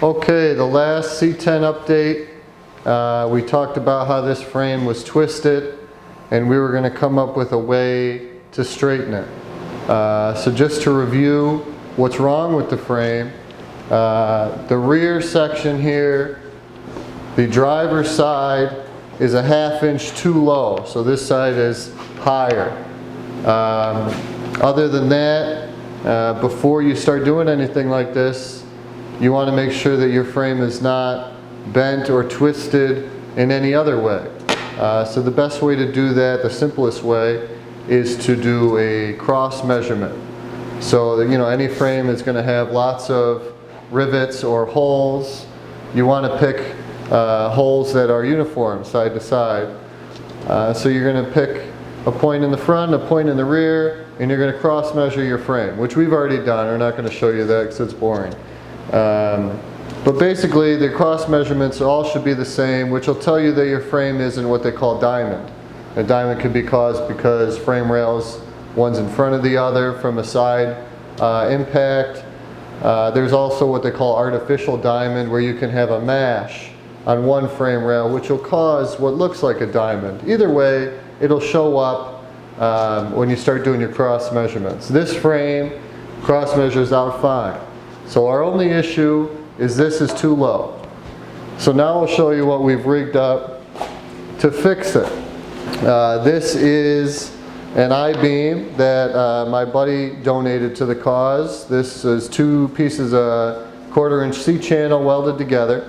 Okay, the last C10 update, we talked about how this frame was twisted and we were going to come up with a way to straighten it. So just to review what's wrong with the frame, the rear section here, the driver's side is a ½ inch too low, so this side is higher. Other than that, before you start doing anything like this, you want to make sure that your frame is not bent or twisted in any other way. So the best way to do that, the simplest way, is to do a cross measurement. So any frame is going to have lots of rivets or holes. You want to pick holes that are uniform side to side. So you're going to pick a point in the front, a point in the rear, and you're going to cross measure your frame, which we've already done. We're not going to show you that because it's boring. But basically the cross measurements all should be the same, which will tell you that your frame isn't what they call diamond. A diamond could be caused because frame rails, one's in front of the other from a side impact. There's also what they call artificial diamond, where you can have a mash on one frame rail, which will cause what looks like a diamond. Either way, it'll show up when you start doing your cross measurements. This frame cross measures out fine. So our only issue is this is too low. So now I'll show you what we've rigged up to fix it. This is an I-beam that my buddy donated to the cause. This is 2 pieces of 1/4 inch C-channel welded together.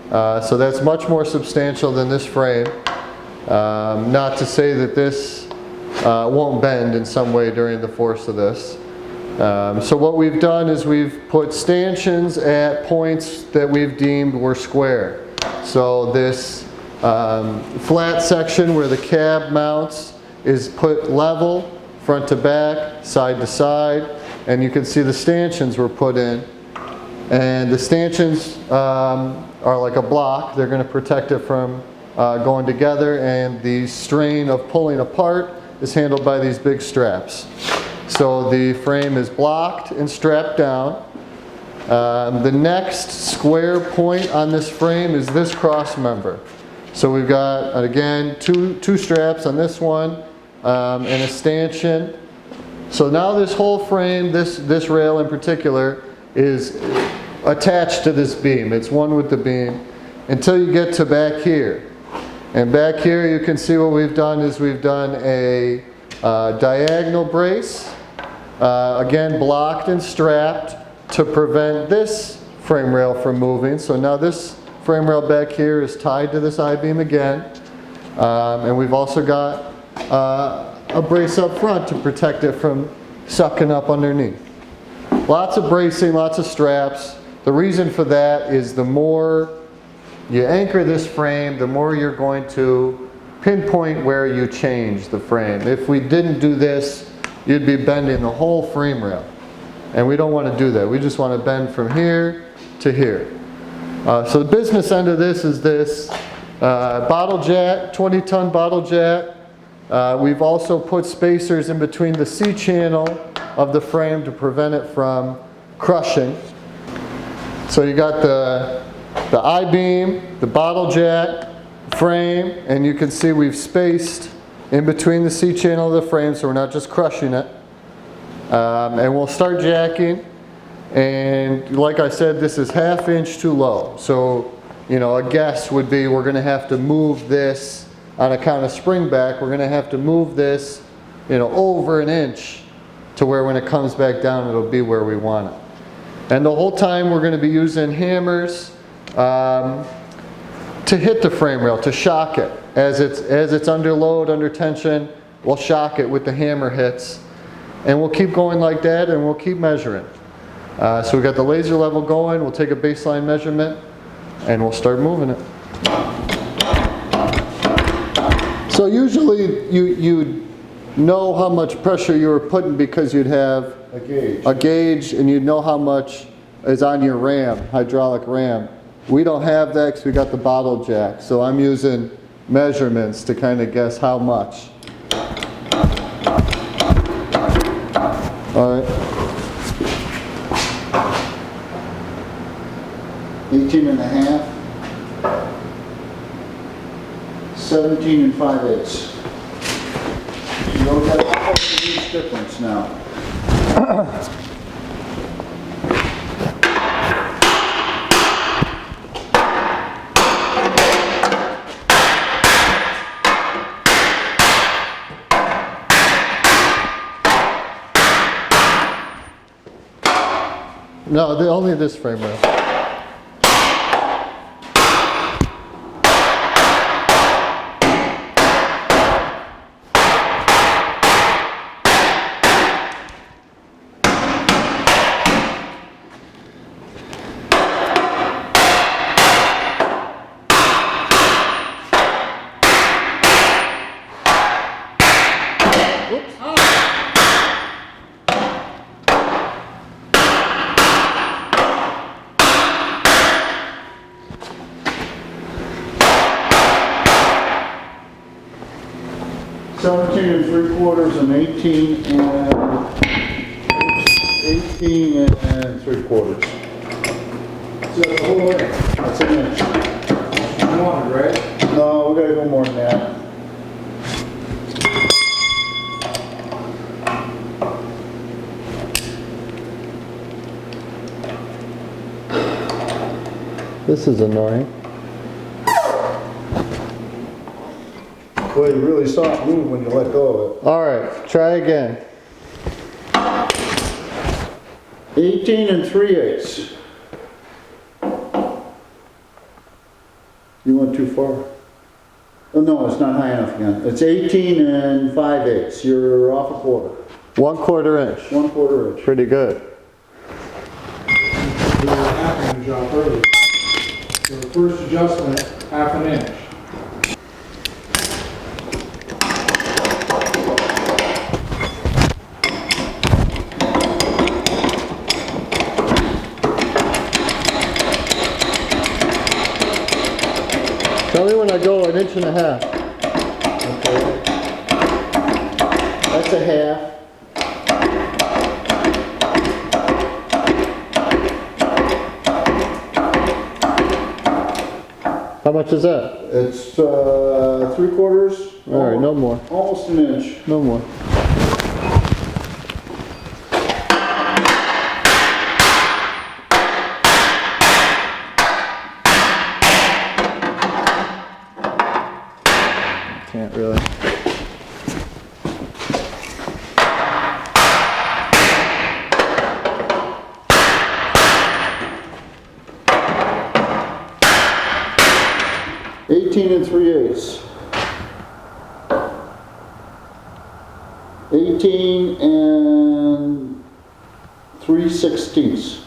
So that's much more substantial than this frame. Not to say that this won't bend in some way during the force of this. So what we've done is we've put stanchions at points that we've deemed were square. So this flat section where the cab mounts is put level, front to back, side to side, and you can see the stanchions were put in. And the stanchions are like a block. They're going to protect it from going together, and the strain of pulling apart is handled by these big straps. So the frame is blocked and strapped down. The next square point on this frame is this cross member. So we've got, again, two straps on this one and a stanchion. So now this whole frame, this rail in particular, is attached to this beam. It's one with the beam until you get to back here. And back here you can see what we've done is we've done a diagonal brace. Again, blocked and strapped to prevent this frame rail from moving. So now this frame rail back here is tied to this I-beam again. And we've also got a brace up front to protect it from sucking up underneath. Lots of bracing, lots of straps. The reason for that is the more you anchor this frame, the more you're going to pinpoint where you change the frame. If we didn't do this, you'd be bending the whole frame rail. And we don't want to do that. We just want to bend from here to here. So the business end of this is this bottle jack, 20-ton bottle jack. We've also put spacers in between the C-channel of the frame to prevent it from crushing. So you got the I-beam, the bottle jack, frame, and you can see we've spaced in between the C-channel of the frame, so we're not just crushing it. And we'll start jacking, and like I said, this is ½ inch too low. So, a guess would be we're going to have to move this on account of spring back. We're going to have to move this, over 1 inch to where when it comes back down, it'll be where we want it. And the whole time we're going to be using hammers to hit the frame rail, to shock it. As it's under load, under tension, we'll shock it with the hammer hits. And we'll keep going like that, and we'll keep measuring. So we've got the laser level going. We'll take a baseline measurement, and we'll start moving it. So usually you'd know how much pressure you were putting because you'd have a gauge, and you'd know how much is on your ram, hydraulic ram. We don't have that because we got the bottle jack. So I'm using measurements to kind of guess how much. All right. 18 and a half, 17 and 5/8. You don't have a huge difference now. No, only this frame rail. Oops. 17 and 3/4 and 18 and 3/4. So the whole way. That's an inch. You want it, right? No, we gotta go more than that. This is annoying. Well, you really saw it move when you let go of it. All right, try again. 18 and 3/8. You went too far. Oh, no, it's not high enough again. It's 18 and 5/8. You're off a quarter. 1/4 inch. 1/4 inch. Pretty good. We were half inch off early. So the first adjustment, half an inch. Tell me when I go 1.5 inches. Okay. That's a half. How much is that? It's 3/4. All right, no more. Almost an inch. No more. Can't really. $18 and 3/8. 18 and 3/16.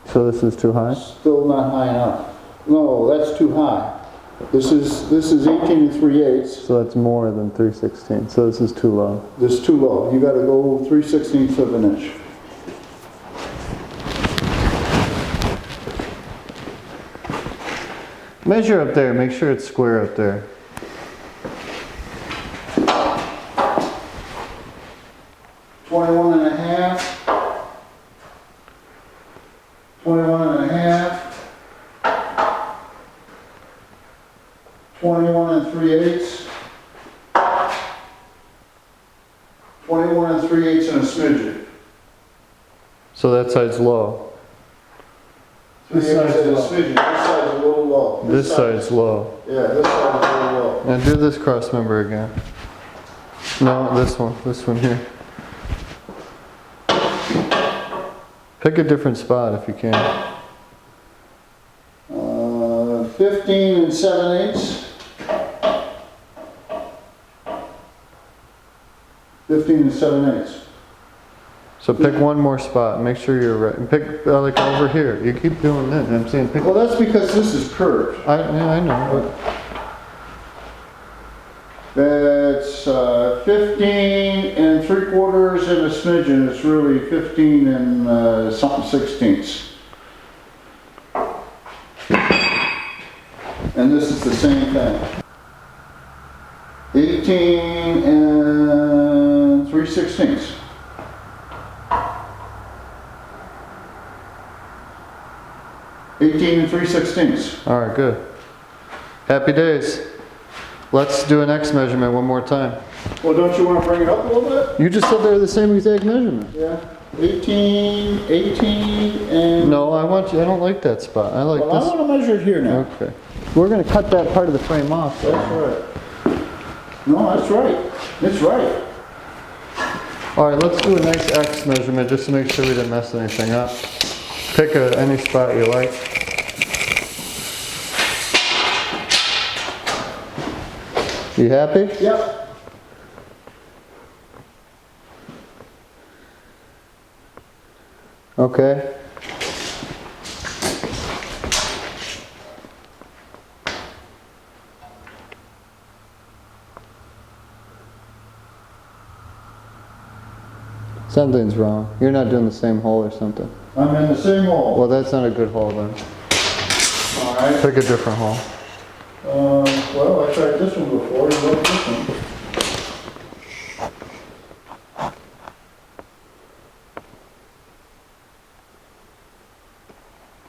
So this is too high? Still not high enough. No, that's too high. This is 18 and 3/8. So that's more than 3/16. So this is too low. This is too low. You got to go 3/16 of an inch. Measure up there. Make sure it's square up there. $21 and a half. 21 and a half. 21 and 3/8. 21 and 3/8 and a smidgen. So that side's low. This side's a smidgen. This side's a little low. This side's low. Yeah, this side's a little low. Now do this cross member again. No, this one. This one here. Pick a different spot if you can. 15 and 7/8. 15 and 7/8. So pick one more spot. Make sure you're right. And pick like over here. You keep doing that. I'm saying pick. Well, that's because this is curved. Yeah, I know. That's 15 and 3/4 and a smidgen. It's really 15 and something 16ths. And this is the same thing. 18 and 3/16. 18 and 3/16. All right, good. Happy days. Let's do an X measurement one more time. Well, don't you want to bring it up a little bit? You just said they're the same exact measurement. Yeah. 18, 18, and... No, I don't like that spot. I like Well, I this. want to measure it here now. Okay. We're gonna cut that part of the frame off. That's right. No, that's right. It's right. All right, let's do a nice X measurement just to make sure we didn't mess anything up. Pick any spot you like. You happy? Yep. Okay. Something's wrong. You're not doing the same hole or something. I'm in the same hole. Well, that's not a good hole then. All right. Pick a different hole. Well, I tried this one before. You like this one?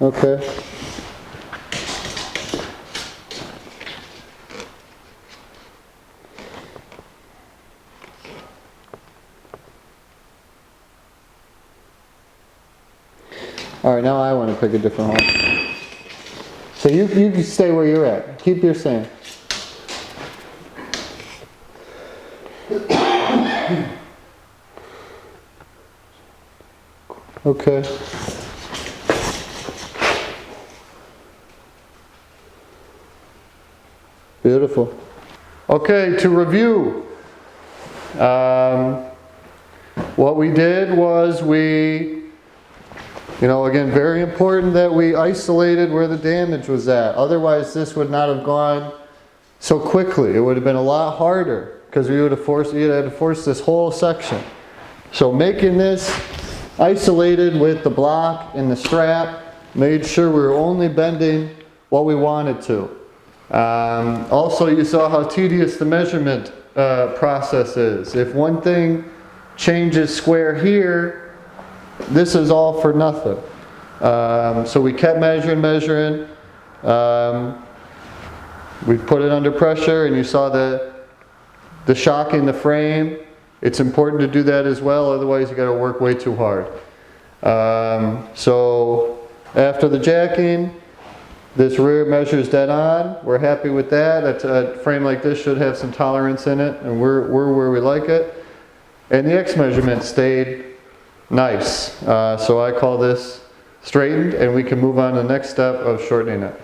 Okay. All right, now I want to pick a different hole. So you can stay where you're at. Keep your same. Okay. Beautiful. Okay, to review. What we did was again, very important that we isolated where the damage was at. Otherwise, this would not have gone so quickly. It would have been a lot harder because you'd had to force this whole section. So making this isolated with the block and the strap made sure we were only bending what we wanted to. Also, you saw how tedious the measurement process is. If one thing changes square here, this is all for nothing. So we kept measuring. We put it under pressure, and you saw the shock in the frame. It's important to do that as well, otherwise you got to work way too hard. So after the jacking, this rear measures dead on. We're happy with that. A frame like this should have some tolerance in it, and we're where we like it. And the X measurement stayed nice. So I call this straightened, and we can move on to the next step of shortening it.